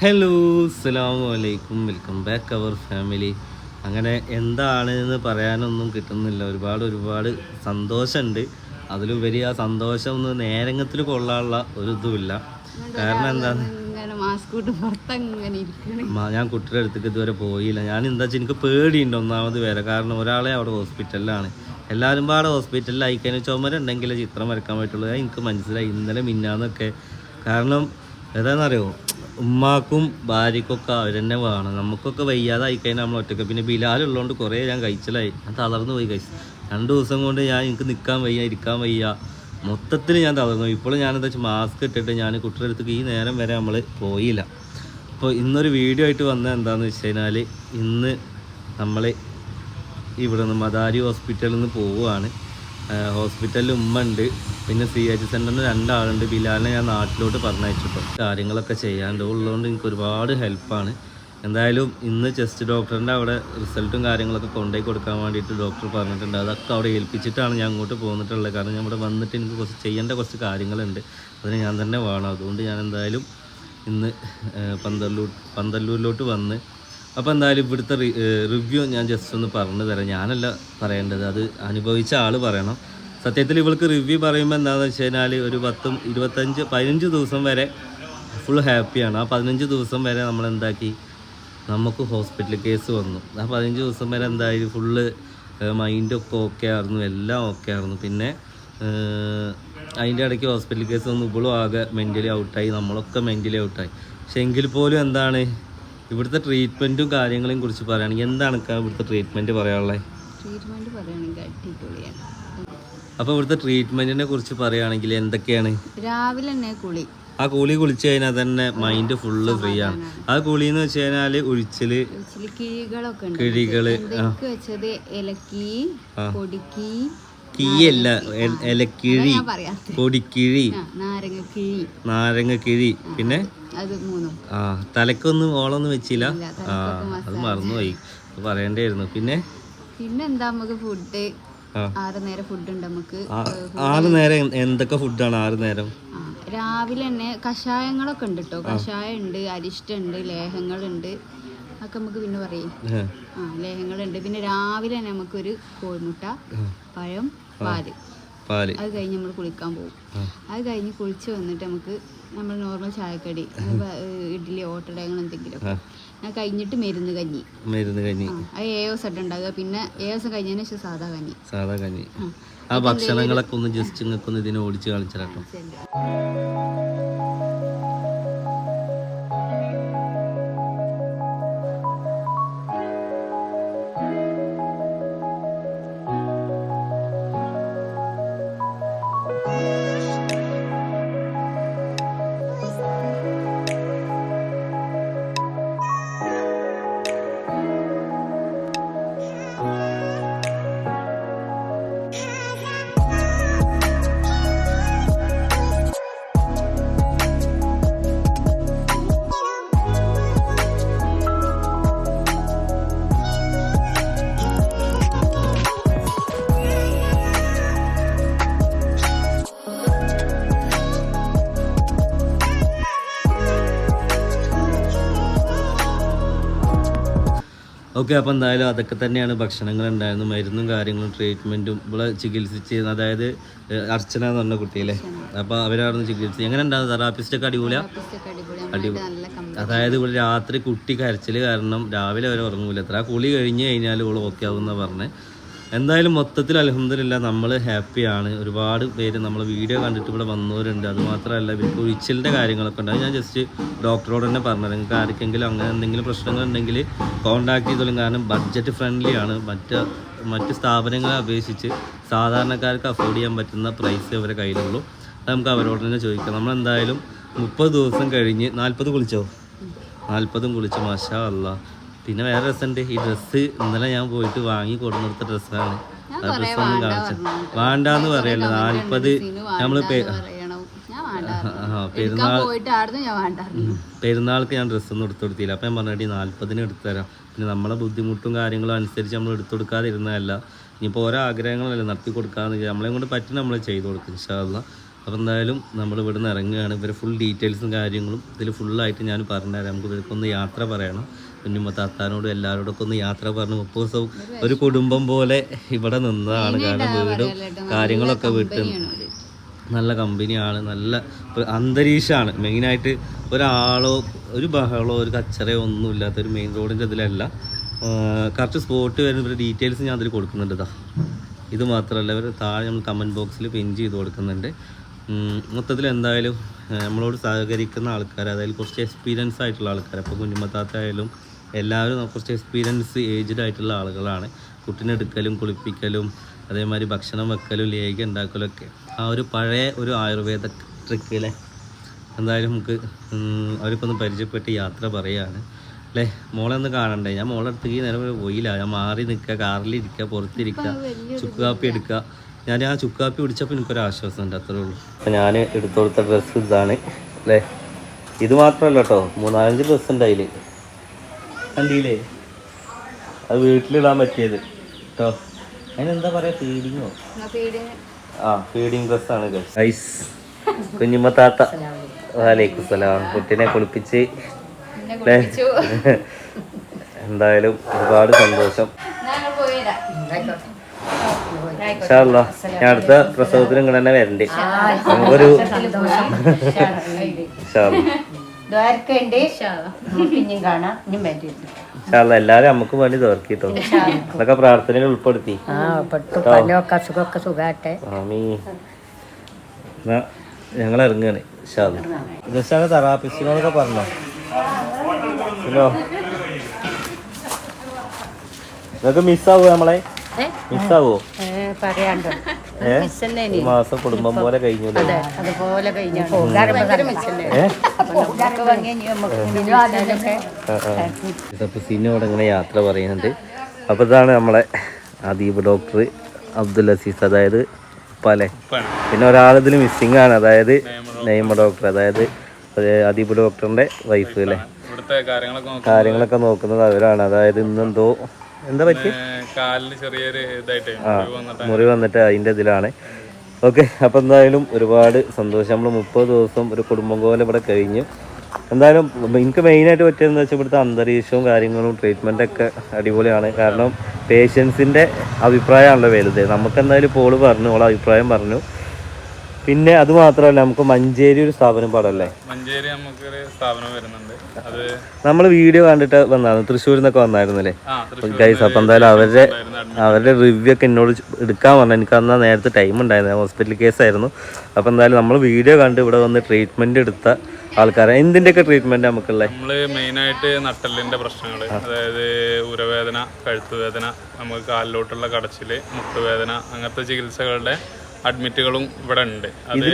Hello അസ്സലാമു അലൈക്കും, welcome back അവർ family. അങ്ങനെ എന്താണെന്ന് പറയാനൊന്നും കിട്ടുന്നില്ല. ഒരുപാട് സന്തോഷമുണ്ട്. അതിലുപരി ആ സന്തോഷം ഒന്ന് നേരങ്ങത്തിൽ കൊള്ളാനുള്ള ഒരു ഇതുമില്ല. കാരണം എന്താണ്, ഞാൻ കുട്ടിയുടെ അടുത്തേക്ക് ഇതുവരെ പോയില്ല. ഞാൻ എന്താ വെച്ചാൽ എനിക്ക് പേടിയുണ്ട് ഒന്നാമത് വരെ. കാരണം ഒരാളെ അവിടെ ഹോസ്പിറ്റലിലാണ്, എല്ലാവരും പാടെ ഹോസ്പിറ്റലിൽ അയക്കാൻ ചുമരുണ്ടെങ്കിലേ ചിത്രം വരയ്ക്കാൻ പറ്റുള്ളൂ. എനിക്ക് മനസ്സിലായി ഇന്നലെ മിന്നാന്നൊക്കെ. കാരണം ഏതാണെന്നറിയോ, ഉമ്മാക്കും ഭാര്യക്കൊക്കെ അവർ തന്നെ വേണം. നമുക്കൊക്കെ വയ്യാതെ ആയിക്കഴിഞ്ഞാൽ നമ്മൾ ഒറ്റയ്ക്ക്. പിന്നെ ബിലാലുള്ളതുകൊണ്ട് കുറേ ഞാൻ കഴിച്ചിലായി, ഞാൻ തളർന്നു പോയി. 2 ദിവസം കൊണ്ട് എനിക്ക് നിൽക്കാൻ വയ്യ, ഇരിക്കാൻ വയ്യ, മൊത്തത്തിൽ ഞാൻ തളർന്നു. ഇപ്പോൾ ഞാനെന്താ വെച്ചാൽ മാസ്ക് ഇട്ടിട്ട് ഞാൻ കുട്ടിയുടെ അടുത്തേക്ക് ഈ നേരം വരെ നമ്മൾ പോയില്ല. അപ്പോൾ ഇന്നൊരു വീഡിയോ ആയിട്ട് വന്നത് എന്താണെന്ന് വെച്ച് കഴിഞ്ഞാൽ, ഇന്ന് നമ്മൾ ഇവിടെ നിന്ന് മദാരി ഹോസ്പിറ്റലിൽ നിന്ന് പോവുകയാണ്. ഹോസ്പിറ്റലിൽ ഉമ്മ ഉണ്ട്, പിന്നെ CH സെൻ്ററിന് 2 ആളുണ്ട്. ബിലാലിനെ ഞാൻ നാട്ടിലോട്ട് പറഞ്ഞയച്ചിട്ടോ. കാര്യങ്ങളൊക്കെ ചെയ്യാണ്ട് ഉള്ളതുകൊണ്ട് എനിക്ക് ഒരുപാട് ഹെൽപ്പാണ്. എന്തായാലും ഇന്ന് ചെസ്റ്റ് ഡോക്ടറിൻ്റെ അവിടെ റിസൾട്ടും കാര്യങ്ങളൊക്കെ കൊണ്ടുപോയി കൊടുക്കാൻ വേണ്ടിയിട്ട് ഡോക്ടർ പറഞ്ഞിട്ടുണ്ട്. അതൊക്കെ അവിടെ ഏൽപ്പിച്ചിട്ടാണ് ഞാൻ അങ്ങോട്ട് പോന്നിട്ടുള്ളത്. കാരണം ഞാൻ ഇവിടെ വന്നിട്ട് എനിക്ക് ചെയ്യേണ്ട കുറച്ച് കാര്യങ്ങളുണ്ട്, അതിന് ഞാൻ തന്നെ വേണം. അതുകൊണ്ട് ഞാൻ എന്തായാലും ഇന്ന് പന്തല്ലൂരിലോട്ട് വന്ന്, അപ്പോൾ എന്തായാലും ഇവിടുത്തെ റിവ്യൂ ഞാൻ ജസ്റ്റ് ഒന്ന് പറഞ്ഞു തരാം. ഞാനല്ല പറയേണ്ടത്, അത് അനുഭവിച്ച ആൾ പറയണം. സത്യത്തിൽ ഇവൾക്ക് റിവ്യൂ പറയുമ്പോൾ എന്താണെന്ന് വെച്ച് കഴിഞ്ഞാൽ, ഒരു 15 ദിവസം വരെ ഫുൾ ഹാപ്പിയാണ്. ആ 15 ദിവസം വരെ നമ്മൾ എന്താക്കി, നമുക്ക് ഹോസ്പിറ്റൽ കേസ് വന്നു. ആ 15 ദിവസം വരെ എന്തായാലും ഫുള്ള് മൈൻഡൊക്കെ ഓക്കെ ആയിരുന്നു, എല്ലാം ഓക്കെ ആയിരുന്നു. പിന്നെ അതിൻ്റെ ഇടയ്ക്ക് ഹോസ്പിറ്റൽ കേസ് വന്നു, ഇവളും ആകെ മെൻ്റലി ഔട്ടായി, നമ്മളൊക്കെ മെൻ്റലി ഔട്ടായി. പക്ഷെ എങ്കിൽ പോലും എന്താണ്, ഇവിടുത്തെ ട്രീറ്റ്മെൻറ്റും കാര്യങ്ങളെയും കുറിച്ച് പറയുകയാണെങ്കിൽ എന്താണ് ഇവിടുത്തെ ട്രീറ്റ്മെൻറ്റ് പറയാനുള്ളത്? ട്രീറ്റ്മെൻറ്റ് പറയുകയാണെങ്കിൽ അടിപൊളിയാണ്. അപ്പോൾ ഇവിടുത്തെ ട്രീറ്റ്മെൻറ്റിനെ കുറിച്ച് പറയുകയാണെങ്കിൽ എന്തൊക്കെയാണ്? രാവിലെ തന്നെ കുളി. ആ കുളി കുളിച്ച് കഴിഞ്ഞാൽ തന്നെ മൈൻഡ് ഫുള്ള് ഫ്രീ ആണ്. ആ കുളി എന്ന് വെച്ച് കഴിഞ്ഞാൽ ഒഴിച്ചില് കിഴികളൊക്കെ ഉണ്ട്. കിഴികള് വെച്ചത് ഇലക്കി, പൊടിക്കി, കിഴിയല്ല, ഇലക്കിഴി, പൊടിക്കിഴി, നാരങ്ങക്കിഴി, പിന്നെ അത് 3. തലക്കൊന്നും ഓളൊന്നും വെച്ചില്ല. അത് മറന്നുപോയി, പറയണ്ടായിരുന്നു. പിന്നെ എന്താ, നമുക്ക് ഫുഡ് 6 നേരം ഫുഡ് ഉണ്ട്. നമുക്ക് 6 നേരം എന്തൊക്കെ ഫുഡാണ് 6 നേരം? രാവിലെ തന്നെ കഷായങ്ങളൊക്കെ ഉണ്ട് കേട്ടോ. കഷായം ഉണ്ട്, അരിഷ്ടമുണ്ട്, ലേഹങ്ങളുണ്ട്, ഒക്കെ നമുക്ക് പിന്നെ പറയും. ലേഹങ്ങളുണ്ട്. പിന്നെ രാവിലെ തന്നെ നമുക്കൊരു കോഴിമുട്ട, പഴം, പാല്. അത് കഴിഞ്ഞ് നമ്മൾ കുളിക്കാൻ പോകും. അത് കഴിഞ്ഞ് കുളിച്ച് വന്നിട്ട് നമുക്ക് നമ്മൾ നോർമൽ ചായക്കടി, ഇഡ്ഡലി, ഓട്ടട, അങ്ങനെ എന്തെങ്കിലും. ഞാൻ കഴിഞ്ഞിട്ട് മരുന്ന് കഞ്ഞി. അത് 7 ദിവസം ഉണ്ടാകുക. പിന്നെ 7 ദിവസം കഴിഞ്ഞതിന് ശേഷം സാധാ കഞ്ഞി. ആ ഭക്ഷണങ്ങളൊക്കെ ഒന്ന് ജസ്റ്റ് നിങ്ങൾക്കൊന്ന് ഇതിനെ ഓടിച്ച് കാണിച്ചാട്ടോ. ഓക്കെ, അപ്പോൾ എന്തായാലും അതൊക്കെ തന്നെയാണ്. ഭക്ഷണങ്ങൾ ഉണ്ടായിരുന്നു, മരുന്നും കാര്യങ്ങളും, ട്രീറ്റ്മെൻറ്റും. ഇവിടെ ചികിത്സിച്ച്, അതായത് അർച്ചന എന്ന് പറഞ്ഞ കുട്ടിയല്ലേ, അപ്പോൾ അവരായിരുന്നു ചികിത്സിച്ച്. എങ്ങനെ ഉണ്ടായിരുന്നു? തെറാപ്പിസ്റ്റൊക്കെ അടിപൊളിയാണ്. അതായത് ഇവിടെ രാത്രി കുട്ടി കരച്ചിൽ കാരണം രാവിലെ വരെ ഉറങ്ങൂല. എത്ര കുളി കഴിഞ്ഞ് കഴിഞ്ഞാൽ ഇവിടെ ഓക്കെ ആവുമെന്നാണ് പറഞ്ഞത്. എന്തായാലും മൊത്തത്തിൽ അൽഹംദുലില്ലാഹ് നമ്മൾ ഹാപ്പിയാണ്. ഒരുപാട് പേര് നമ്മൾ വീഡിയോ കണ്ടിട്ട് ഇവിടെ വന്നവരുണ്ട്. അതുമാത്രമല്ല, ഇവർക്ക് ഒഴിച്ചിലിൻ്റെ കാര്യങ്ങളൊക്കെ ഉണ്ട്. അത് ഞാൻ ജസ്റ്റ് ഡോക്ടറോട് തന്നെ പറഞ്ഞത്, നിങ്ങൾക്ക് ആർക്കെങ്കിലും അങ്ങനെ എന്തെങ്കിലും പ്രശ്നങ്ങളുണ്ടെങ്കിൽ കോൺടാക്ട് ചെയ്തോളും. കാരണം ബഡ്ജറ്റ് ഫ്രണ്ട്ലി ആണ്. മറ്റ് സ്ഥാപനങ്ങളെ അപേക്ഷിച്ച് സാധാരണക്കാർക്ക് അഫോർഡ് ചെയ്യാൻ പറ്റുന്ന പ്രൈസ് അവരുടെ കയ്യിലുള്ളൂ. അത് നമുക്ക് അവരോട് തന്നെ ചോദിക്കാം. നമ്മളെന്തായാലും 30 ദിവസം കഴിഞ്ഞ് 40 കുളിച്ചോ? 40 കുളിച്ചു, മാഷാ അല്ലാഹ്. പിന്നെ വേറെ രസമുണ്ട്, ഈ ഡ്രസ്സ് ഇന്നലെ ഞാൻ പോയിട്ട് വാങ്ങി കൊടുന്നെടുത്ത ഡ്രസ്സാണ്. ആ ഡ്രസ്സൊന്നും കാണിച്ചു വേണ്ടാന്ന് പറയല്ലോ. 40 നമ്മള് പെരുന്നാൾക്ക് ഞാൻ ഡ്രസ്സൊന്നും എടുത്തു കൊടുത്തില്ല. അപ്പം ഞാൻ പറഞ്ഞിട്ട് 40-ന് എടുത്തു തരാം. പിന്നെ നമ്മളെ ബുദ്ധിമുട്ടും കാര്യങ്ങളും അനുസരിച്ച് നമ്മൾ എടുത്തു കൊടുക്കാതിരുന്നതല്ല. ഇനിയിപ്പോൾ ഓരോ ആഗ്രഹങ്ങളല്ലേ നടത്തി കൊടുക്കാന്ന് നമ്മളെ കൊണ്ട് പറ്റുന്ന നമ്മൾ ചെയ്തു കൊടുക്കും ഇൻഷാ അല്ലാഹ്. അപ്പോൾ എന്തായാലും നമ്മൾ ഇവിടെ നിന്ന് ഇറങ്ങുകയാണ്. ഇവരെ ഫുൾ ഡീറ്റെയിൽസും കാര്യങ്ങളും ഇതിൽ ഫുള്ളായിട്ട് ഞാൻ പറഞ്ഞുതരാം. നമുക്ക് ഇവർക്കൊന്ന് യാത്ര പറയണം. കുഞ്ഞുമ്മ താത്താനോടും എല്ലാവരോടൊക്കെ ഒന്ന് യാത്ര പറഞ്ഞ് 30 ദിവസവും ഒരു കുടുംബം പോലെ ഇവിടെ നിന്നതാണ്. കാരണം വീടും കാര്യങ്ങളൊക്കെ വിട്ട് നല്ല കമ്പനിയാണ്, നല്ല അന്തരീക്ഷമാണ്. മെയിനായിട്ട് ഒരാളോ ഒരു ബഹളോ ഒരു കച്ചറയോ ഒന്നും ഇല്ലാത്തൊരു മെയിൻ റോഡിൻ്റെ ഇതിലല്ല. കറക്റ്റ് സ്പോട്ട് വരുന്ന ഇവരുടെ ഡീറ്റെയിൽസ് ഞാൻ അതിൽ കൊടുക്കുന്നുണ്ട്. ഇതാ ഇത് മാത്രമല്ല, ഇവർ താഴെ നമ്മൾ കമൻറ്റ് ബോക്സിൽ പിൻ ചെയ്ത് കൊടുക്കുന്നുണ്ട്. മൊത്തത്തിൽ എന്തായാലും നമ്മളോട് സഹകരിക്കുന്ന ആൾക്കാർ, അതായത് കുറച്ച് എക്സ്പീരിയൻസ് ആയിട്ടുള്ള ആൾക്കാർ, അപ്പോൾ കുഞ്ഞുമത്താത്തായാലും എല്ലാവരും കുറച്ച് എക്സ്പീരിയൻസ് ഏജ്ഡ് ആയിട്ടുള്ള ആളുകളാണ്. കുട്ടിനെ എടുക്കലും കുളിപ്പിക്കലും അതേമാതിരി ഭക്ഷണം വെക്കലും ലേഖ്യം ഉണ്ടാക്കലും ഒക്കെ ആ ഒരു പഴയ ഒരു ആയുർവേദ ട്രിക്കിലെ എന്തായാലും നമുക്ക് അവർക്കൊന്ന് പരിചയപ്പെട്ട് യാത്ര പറയുകയാണ് അല്ലേ. മോളെ ഒന്ന് കാണണ്ടേ? ഞാൻ മോളെ അടുത്തേക്ക് നേരം പോയില്ല. ഞാൻ മാറി നിൽക്കുക, കാറിലിരിക്കുക, പുറത്തിരിക്കുക, ചുക്ക് കാപ്പി എടുക്കുക. ഞാൻ ആ ചുക്ക് കാപ്പി കുടിച്ചപ്പോൾ എനിക്കൊരാശ്വാസം ഉണ്ട്, അത്രേ ഉള്ളൂ. അപ്പോൾ ഞാൻ എടുത്തു കൊടുത്ത ഡ്രസ്സ് ഇതാണ് അല്ലേ. ഇത് മാത്രമല്ല കേട്ടോ, 4-5 ഡ്രസ്സ് ഉണ്ട് അതിൽ. കണ്ടില്ലേ? അത് വീട്ടിലിടാൻ പറ്റിയത് കേട്ടോ. അതിനെന്താ പറയുക, ഫീഡിങ്ങോ? ആ, ഫീഡിങ് ഡ്രസ്സാണ് ഗൈസ്. കുഞ്ഞുമ്മ താത്ത വലൈക്കും സലാം. കുട്ടീനെ കുളിപ്പിച്ച് എന്തായാലും ഒരുപാട് സന്തോഷം. ഞാൻ അടുത്ത പ്രസവത്തിനും ഇങ്ങനെ തന്നെ വരണ്ടേ. നമുക്കൊരു എല്ലാരും നമുക്ക് വേണ്ടി തോർക്കിട്ടോ. അതൊക്കെ പ്രാർത്ഥനയിൽ ഉൾപ്പെടുത്തി. ഞങ്ങൾ ഇറങ്ങാണ്. തെറാപ്പിസ്റ്റിനോടൊക്കെ പറഞ്ഞോ? ഹലോ, ഇതൊക്കെ മിസ്സാവോ? നമ്മളെ മിസ്സാവോ? ഈ മാസം കുടുംബം പോലെ കഴിഞ്ഞു. സിനോട് ഇങ്ങനെ യാത്ര പറയുന്നുണ്ട്. അപ്പോൾ ഇതാണ് നമ്മളെ അദീബ് ഡോക്ടർ അബ്ദുൽ അസീസ്, അതായത് പല. പിന്നെ ഒരാളിതിൽ മിസ്സിംഗ് ആണ്, അതായത് നെയ്മ ഡോക്ടർ, അതായത് അദീബ് ഡോക്ടറിന്റെ വൈഫ് അല്ലേ. കാര്യങ്ങളൊക്കെ നോക്കുന്നത് അവരാണ്. അതായത് ഇന്നെന്തോ എന്താ പറ്റി, മുറി വന്നിട്ട് അതിൻ്റെ ഇതിലാണ്. ഓക്കെ, അപ്പോൾ എന്തായാലും ഒരുപാട് സന്തോഷം. നമ്മൾ 30 ദിവസം ഒരു കുടുംബം പോലെ ഇവിടെ കഴിഞ്ഞു. എന്തായാലും എനിക്ക് മെയിനായിട്ട് പറ്റിയതെന്ന് വെച്ചാൽ ഇവിടുത്തെ അന്തരീക്ഷവും കാര്യങ്ങളും ട്രീറ്റ്മെൻറ്റൊക്കെ അടിപൊളിയാണ്. കാരണം പേഷ്യൻസിൻ്റെ അഭിപ്രായമാണല്ലോ വലുത്. നമുക്കെന്തായാലും ഇപ്പോൾ പറഞ്ഞു, ഓളെ അഭിപ്രായം പറഞ്ഞു. പിന്നെ അത് മാത്രമല്ല, നമുക്ക് മഞ്ചേരി ഒരു സ്ഥാപനം പാടല്ലേ, മഞ്ചേരി നമുക്കൊരു സ്ഥാപനം വരുന്നുണ്ട്. അത് നമ്മൾ വീഡിയോ കണ്ടിട്ട് വന്നായിരുന്നു, തൃശ്ശൂരിൽ നിന്നൊക്കെ വന്നായിരുന്നല്ലേ ഗൈസ്. അപ്പം എന്തായാലും അവരുടെ റിവ്യൂ ഒക്കെ എന്നോട് എടുക്കാൻ പറഞ്ഞു. എനിക്ക് അന്നാ നേരത്തെ ടൈം ഉണ്ടായിരുന്നു, ഹോസ്പിറ്റൽ കേസായിരുന്നു. അപ്പോൾ എന്തായാലും നമ്മൾ വീഡിയോ കണ്ട് ഇവിടെ വന്ന് ട്രീറ്റ്മെൻറ്റ് എടുത്ത ആൾക്കാരെ. എന്തിൻ്റെയൊക്കെ ട്രീറ്റ്മെൻറ്റ് നമുക്കുള്ളത്? നമ്മൾ മെയിനായിട്ട് നട്ടലിൻ്റെ പ്രശ്നങ്ങൾ, അതായത് ഉരവേദന, കഴുത്തുവേദന, നമുക്ക് കാലിലോട്ടുള്ള കടച്ചിൽ, മുട്ടുവേദന, അങ്ങനത്തെ ചികിത്സകളുടെ അഡ്മിറ്റുകളും ഇവിടെ ഉണ്ട്.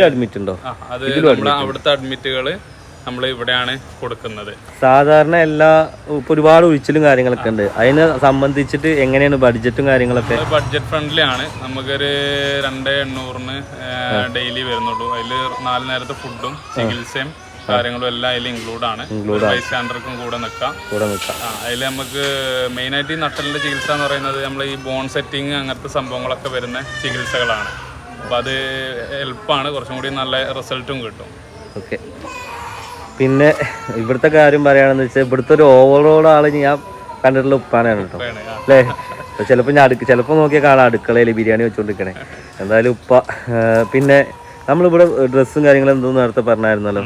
അഡ്മിറ്റ് ഉണ്ടോ? അത് നമ്മുടെ അവിടുത്തെ അഡ്മിറ്റുകൾ നമ്മൾ ഇവിടെയാണ് കൊടുക്കുന്നത്. സാധാരണ എല്ലാ ഒരുപാട് ഒഴിച്ചിലും കാര്യങ്ങളൊക്കെ ഉണ്ട്. അതിനെ സംബന്ധിച്ചിട്ട് എങ്ങനെയാണ് ബഡ്ജറ്റും കാര്യങ്ങളൊക്കെ? ബഡ്ജറ്റ് ഫ്രണ്ട്ലി ആണ്. നമുക്കൊരു 2800 ഡെയിലി വരുന്നുള്ളൂ. അതിൽ 4 നേരത്തെ ഫുഡും ചികിത്സയും കാര്യങ്ങളും എല്ലാം അതിൽ ഇൻക്ലൂഡ് ആണ്. ബൈസ്റ്റാൻഡർക്കും കൂടെ നിൽക്കാം. അതിൽ നമുക്ക് മെയിനായിട്ട് ഈ നട്ടലിൻ്റെ ചികിത്സ എന്ന് പറയുന്നത് നമ്മൾ ഈ ബോൺ സെറ്റിങ് അങ്ങനത്തെ സംഭവങ്ങളൊക്കെ വരുന്ന ചികിത്സകളാണ്. അപ്പോൾ അത് ഹെൽപ്പാണ്, കുറച്ചും കൂടി നല്ല റിസൾട്ടും കിട്ടും. ഓക്കെ, പിന്നെ ഇവിടുത്തെ കാര്യം പറയുകയാണെന്ന് വെച്ചാൽ ഇവിടുത്തെ ഒരു ഓവറോൾ ആൾ ഞാൻ കണ്ടിട്ടുള്ള ഉപ്പാനാണ് കേട്ടോ അല്ലേ. ചിലപ്പോൾ ചിലപ്പോൾ നോക്കിയാൽ കാണാം അടുക്കളയിൽ ബിരിയാണി വെച്ചുകൊണ്ടിരിക്കണേ. എന്തായാലും ഉപ്പ. പിന്നെ നമ്മളിവിടെ ഡ്രസ്സും കാര്യങ്ങളും എന്തോന്ന് നേരത്തെ പറഞ്ഞായിരുന്നല്ലോ.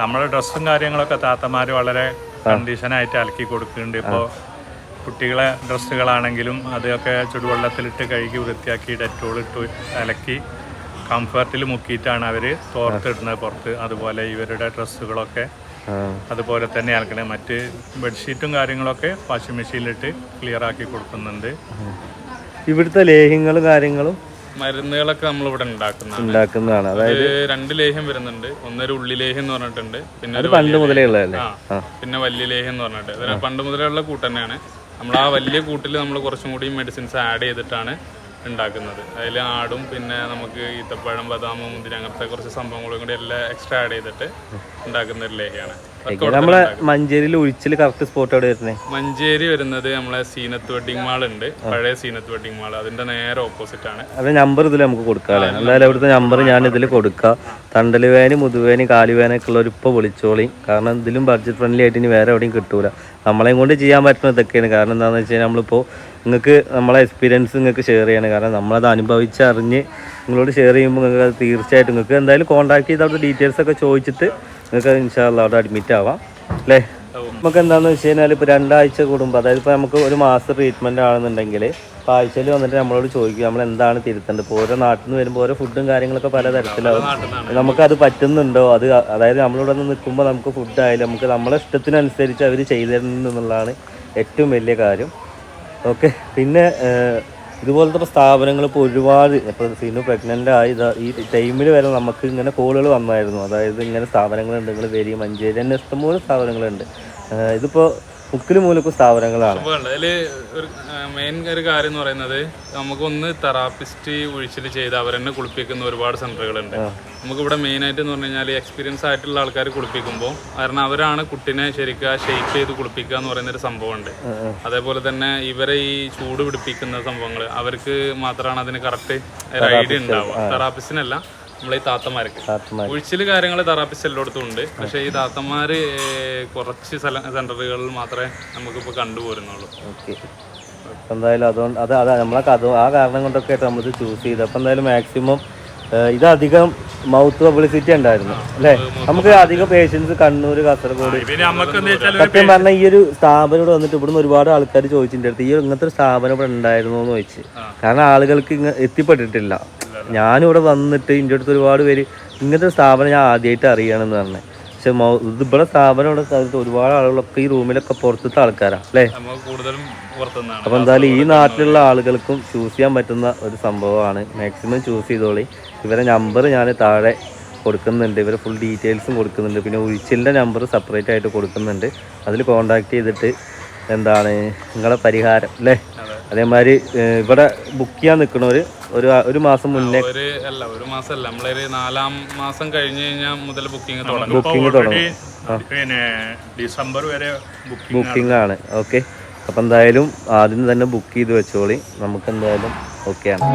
നമ്മുടെ ഡ്രസ്സും കാര്യങ്ങളൊക്കെ താത്തമാർ വളരെ കണ്ടീഷനായിട്ട് അലക്കി കൊടുക്കുന്നുണ്ട്. ഇപ്പോൾ കുട്ടികളെ ഡ്രസ്സുകളാണെങ്കിലും അതൊക്കെ ചുടുവെള്ളത്തിലിട്ട് കഴുകി വൃത്തിയാക്കി ഡെറ്റോളിട്ട് അലക്കി കംഫർട്ടിൽ മുക്കിയിട്ടാണ് അവർ തോർത്തിടുന്നത് പുറത്ത്. അതുപോലെ ഇവരുടെ ഡ്രസ്സുകളൊക്കെ അതുപോലെ തന്നെ അലക്കണേ. മറ്റ് ബെഡ്ഷീറ്റും കാര്യങ്ങളൊക്കെ വാഷിംഗ് മെഷീനിലിട്ട് ക്ലിയർ ആക്കി കൊടുക്കുന്നുണ്ട്. ഇവിടുത്തെ ലേഹ്യങ്ങളും കാര്യങ്ങളും മരുന്നുകളൊക്കെ നമ്മളിവിടെ ഉണ്ടാക്കുന്നതാണ്. അതായത് 2 ലേഹ്യം വരുന്നുണ്ട്. ഒന്നൊരു ഉള്ളി ലേഹ്യം എന്ന് പറഞ്ഞിട്ടുണ്ട്, പിന്നെ പണ്ട് മുതലേ ഉള്ളതല്ലേ, പിന്നെ വലിയ ലേഹ്യം എന്ന് പറഞ്ഞിട്ട്. ഇതിന് പണ്ട് മുതലേ ഉള്ള കൂട്ട് തന്നെയാണ്. നമ്മൾ ആ വലിയ കൂട്ടിൽ നമ്മൾ കുറച്ചും കൂടി മെഡിസിൻസ് ആഡ് ചെയ്തിട്ടാണ് ഉണ്ടാക്കുന്നത്. അതിൽ ആടും പിന്നെ നമുക്ക് ഈത്തപ്പഴം, ബദാം, മുന്തിരി അങ്ങനത്തെ കുറച്ച് സംഭവങ്ങളും കൂടി എല്ലാം എക്സ്ട്രാ ആഡ് ചെയ്തിട്ട് ഉണ്ടാക്കുന്ന ഒരു ലേഹ്യമാണ്. നമ്മളെ മഞ്ചേരിയിൽ ഉഴിച്ചിൽ കറക്റ്റ് സ്പോട്ട് എവിടെ വരുന്നത്? മഞ്ചേരി വരുന്നത് നമ്മളെ സീനത്ത് വെഡിങ് മാൾ ഉണ്ട്, പഴയ സീനത്ത് വെഡിങ് മാൾ, അതിന്റെ നേരെ ഓപ്പോസിറ്റ് ആണ്. അത് നമ്പർ ഇതിൽ നമുക്ക് കൊടുക്കാം. എന്തായാലും അവിടുത്തെ നമ്പർ ഞാൻ ഇതിൽ കൊടുക്കാം. തണ്ടലുവേന്, മുതുവേന്, കാലുവേനൊക്കെ ഉള്ളവർ ഇപ്പോൾ വിളിച്ചോളി. കാരണം ഇതിലും ബഡ്ജറ്റ് ഫ്രണ്ട്ലി ആയിട്ട് ഇനി വേറെ എവിടെയും കിട്ടൂല. നമ്മളെയും കൊണ്ട് ചെയ്യാൻ പറ്റുന്ന ഇതൊക്കെയാണ്. കാരണം എന്താണെന്ന് വെച്ച് കഴിഞ്ഞാൽ നമ്മളിപ്പോൾ നിങ്ങൾക്ക് നമ്മളെ എക്സ്പീരിയൻസ് നിങ്ങൾക്ക് ഷെയർ ചെയ്യാണ്. കാരണം നമ്മളത് അനുഭവിച്ചറിഞ്ഞ് നിങ്ങളോട് ഷെയർ ചെയ്യുമ്പോൾ നിങ്ങൾക്ക് അത് തീർച്ചയായിട്ടും നിങ്ങൾക്ക് എന്തായാലും കോൺടാക്ട് ചെയ്ത് അവിടെ ഡീറ്റെയിൽസ് ഒക്കെ ചോദിച്ചിട്ട് നിങ്ങൾക്ക് ഇൻഷാ അല്ലാഹ് അവിടെ അഡ്മിറ്റ് ആവാം അല്ലേ. നമുക്ക് എന്താണെന്ന് വെച്ച് കഴിഞ്ഞാൽ ഇപ്പോൾ 2 ആഴ്ച കൂടുമ്പോൾ, അതായത് ഇപ്പോൾ നമുക്ക് ഒരു മാസം ട്രീറ്റ്മെൻറ്റ് ആണെന്നുണ്ടെങ്കിൽ ഇപ്പോൾ ആഴ്ചയിൽ വന്നിട്ട് നമ്മളോട് ചോദിക്കും നമ്മൾ എന്താണ് തിരുത്തേണ്ടത്. ഇപ്പോൾ ഓരോ നാട്ടിൽ നിന്ന് വരുമ്പോൾ ഓരോ ഫുഡും കാര്യങ്ങളൊക്കെ പലതരത്തിലാവും. നമുക്കത് പറ്റുന്നുണ്ടോ, അത് അതായത് നമ്മളിവിടെ നിന്ന് നിൽക്കുമ്പോൾ നമുക്ക് ഫുഡായാലും നമുക്ക് നമ്മളെ ഇഷ്ടത്തിനനുസരിച്ച് അവർ ചെയ്തു തരുന്നുള്ളതാണ് ഏറ്റവും വലിയ കാര്യം. ഓക്കെ. പിന്നെ ഇതുപോലത്തെ ഇപ്പോൾ സ്ഥാപനങ്ങൾ ഇപ്പോൾ ഒരുപാട്, ഇപ്പോൾ സീനു പ്രഗ്നൻ്റ് ആയി ഈ ടൈമിൽ വരെ നമുക്ക് ഇങ്ങനെ കോളുകൾ വന്നായിരുന്നു. അതായത് ഇങ്ങനെ സ്ഥാപനങ്ങളുണ്ട്, നിങ്ങൾ വരി, മഞ്ചേരി തന്നെ ഇഷ്ടംപോലെ സ്ഥാപനങ്ങളുണ്ട്. ഇതിപ്പോൾ മുക്കിലും മൂലക്കും സ്ഥാപനങ്ങളാണ്. അതിൽ ഒരു മെയിൻ ഒരു കാര്യം എന്ന് പറയുന്നത് നമുക്കൊന്ന് തെറാപ്പിസ്റ്റ് ഒഴിച്ചിൽ ചെയ്ത് അവരെന്നെ കുളിപ്പിക്കുന്ന ഒരുപാട് സെൻ്ററുകളുണ്ട്. നമുക്കിവിടെ മെയിനായിട്ട് എന്ന് പറഞ്ഞു കഴിഞ്ഞാൽ എക്സ്പീരിയൻസ് ആയിട്ടുള്ള ആൾക്കാർ കുളിപ്പിക്കുമ്പോൾ, കാരണം അവരാണ് കുട്ടിനെ ശരിക്കും ഷേപ്പ് ചെയ്ത് കുളിപ്പിക്കുക എന്ന് പറയുന്നൊരു സംഭവമുണ്ട്. അതേപോലെ തന്നെ ഇവരെ ഈ ചൂട് പിടിപ്പിക്കുന്ന സംഭവങ്ങൾ അവർക്ക് മാത്രമാണ് അതിന് കറക്റ്റ് ഒരു ഐഡിയ ഉണ്ടാവുക. തെറാപ്പിസ്റ്റിനല്ല, നമ്മളെ ഈ താത്തമാർക്ക് ഒഴിച്ചിൽ കാര്യങ്ങൾ തെറാപ്പിസ്റ്റ് എല്ലായിടത്തും ഉണ്ട്. പക്ഷേ ഈ താത്തമാര് കുറച്ച് സെന്ററുകളിൽ മാത്രമേ നമുക്കിപ്പോൾ കണ്ടുപോരുന്നുള്ളൂ. ഓക്കെ. എന്തായാലും അതുകൊണ്ട് അത് നമ്മളെ ആ കാരണം കൊണ്ടൊക്കെ ആയിട്ട് നമ്മളിത് ചൂസ് ചെയ്ത്. അപ്പം എന്തായാലും മാക്സിമം ഇതധികം മൗത്ത് പബ്ലിസിറ്റി ഉണ്ടായിരുന്നു അല്ലേ. നമുക്ക് അധികം പേഷ്യൻസ് കണ്ണൂർ, കാസർഗോഡ്, സത്യം പറഞ്ഞാൽ ഈ ഒരു സ്ഥാപനം ഇവിടെ വന്നിട്ട് ഇവിടുന്ന് ഒരുപാട് ആൾക്കാർ ചോദിച്ചിട്ടുണ്ട് അടുത്ത് ഈ ഇങ്ങനത്തെ ഒരു സ്ഥാപനം ഇവിടെ ഉണ്ടായിരുന്നു എന്ന് ചോദിച്ച്. കാരണം ആളുകൾക്ക് എത്തിപ്പെട്ടിട്ടില്ല. ഞാനിവിടെ വന്നിട്ട് എൻ്റെ അടുത്ത് ഒരുപാട് പേര് ഇങ്ങനത്തെ ഒരു സ്ഥാപനം ഞാൻ ആദ്യമായിട്ട് അറിയണമെന്ന് പറഞ്ഞത്. പക്ഷെ ഇവിടെ സ്ഥാപനം ഇവിടെ ഒരുപാട് ആളുകളൊക്കെ ഈ റൂമിലൊക്കെ പുറത്തത്തെ ആൾക്കാരാണ് അല്ലേ. അപ്പം എന്തായാലും ഈ നാട്ടിലുള്ള ആളുകൾക്കും ചൂസ് ചെയ്യാൻ പറ്റുന്ന ഒരു സംഭവമാണ്. മാക്സിമം ചൂസ് ചെയ്തോളി. ഇവരെ നമ്പർ ഞാൻ താഴെ കൊടുക്കുന്നുണ്ട്, ഇവരെ ഫുൾ ഡീറ്റെയിൽസും കൊടുക്കുന്നുണ്ട്. പിന്നെ ഉഴിച്ചിലിൻ്റെ നമ്പർ സെപ്പറേറ്റ് ആയിട്ട് കൊടുക്കുന്നുണ്ട്. അതിൽ കോൺടാക്ട് ചെയ്തിട്ട് എന്താണ് നിങ്ങളെ പരിഹാരം അല്ലേ. അതേമാതിരി ഇവിടെ ബുക്ക് ചെയ്യാൻ നിൽക്കണവർ ഒരു മാസം മുന്നേ, ഒരു മാസമല്ല, നമ്മളൊരു 4-ാം മാസം കഴിഞ്ഞ് കഴിഞ്ഞാൽ മുതൽ ബുക്കിംഗ് തുടങ്ങും. ഡിസംബർ വരെ ബുക്കിംഗ് ആണ്. ഓക്കെ. അപ്പം എന്തായാലും ആദ്യം തന്നെ ബുക്ക് ചെയ്ത് വെച്ചോളി. നമുക്ക് എന്തായാലും ഓക്കെയാണ്.